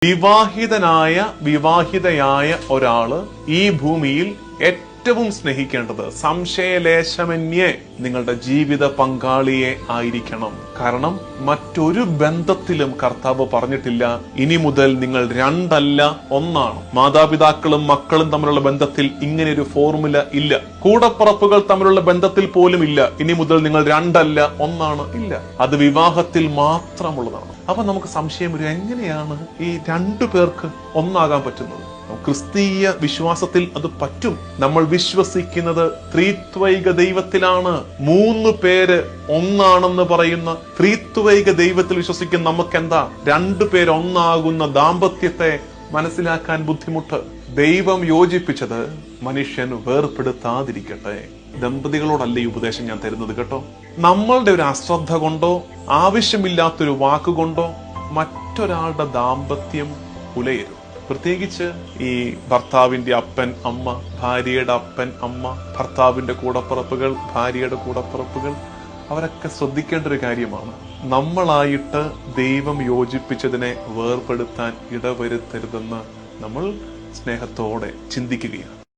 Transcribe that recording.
വിവാഹിതയായ ഒരാള് ഈ ഭൂമിയിൽ ഏറ്റവും സ്നേഹിക്കേണ്ടത് സംശയലേശമന്യേ നിങ്ങളുടെ ജീവിത പങ്കാളിയെ ആയിരിക്കണം. കാരണം മറ്റൊരു ബന്ധത്തിലും കർത്താവ് പറഞ്ഞിട്ടില്ല ഇനി മുതൽ നിങ്ങൾ രണ്ടല്ല ഒന്നാണ്. മാതാപിതാക്കളും മക്കളും തമ്മിലുള്ള ബന്ധത്തിൽ ഇങ്ങനെ ഒരു ഫോർമുല ഇല്ല. കൂടപ്പറപ്പുകൾ തമ്മിലുള്ള ബന്ധത്തിൽ പോലും ഇല്ല ഇനി മുതൽ നിങ്ങൾ രണ്ടല്ല ഒന്നാണ്. ഇല്ല, അത് വിവാഹത്തിൽ മാത്രമുള്ളതാണ്. അപ്പൊ നമുക്ക് സംശയം വരും, എങ്ങനെയാണ് ഈ രണ്ടു പേർക്ക് ഒന്നാകാൻ പറ്റുന്നത്? ക്രിസ്തീയ വിശ്വാസത്തിൽ അത് പറ്റും. നമ്മൾ വിശ്വസിക്കുന്നത് ത്രിത്വൈക ദൈവത്തിലാണ്. 3 പേര് ഒന്നാണെന്ന് പറയുന്ന ത്രിത്വൈക ദൈവത്തിൽ വിശ്വസിക്കുന്ന നമുക്ക് എന്താ 2 പേര് ഒന്നാകുന്ന ദാമ്പത്യത്തെ മനസ്സിലാക്കാൻ ബുദ്ധിമുട്ട്? ദൈവം യോജിപ്പിച്ചത് മനുഷ്യൻ വേർപെടുത്താതിരിക്കട്ടെ. ദമ്പതികളോടല്ല ഈ ഉപദേശം ഞാൻ തരുന്നത് കേട്ടോ. നമ്മളുടെ ഒരു അശ്രദ്ധ കൊണ്ടോ ആവശ്യമില്ലാത്തൊരു വാക്കുകൊണ്ടോ മറ്റൊരാളുടെ ദാമ്പത്യം ഉലയരുത്. പ്രത്യേകിച്ച് ഈ ഭർത്താവിന്റെ അപ്പൻ അമ്മ, ഭാര്യയുടെ അപ്പൻ അമ്മ, ഭർത്താവിന്റെ കൂടപ്പിറപ്പുകൾ, ഭാര്യയുടെ കൂടപ്പിറപ്പുകൾ, അവരൊക്കെ ശ്രദ്ധിക്കേണ്ട ഒരു കാര്യമാണ്. നമ്മളായിട്ട് ദൈവം യോജിപ്പിച്ചതിനെ വേർപെടുത്താൻ ഇടവരുത്തരുതെന്ന് നമ്മൾ സ്നേഹത്തോടെ ചിന്തിക്കുകയാണ്.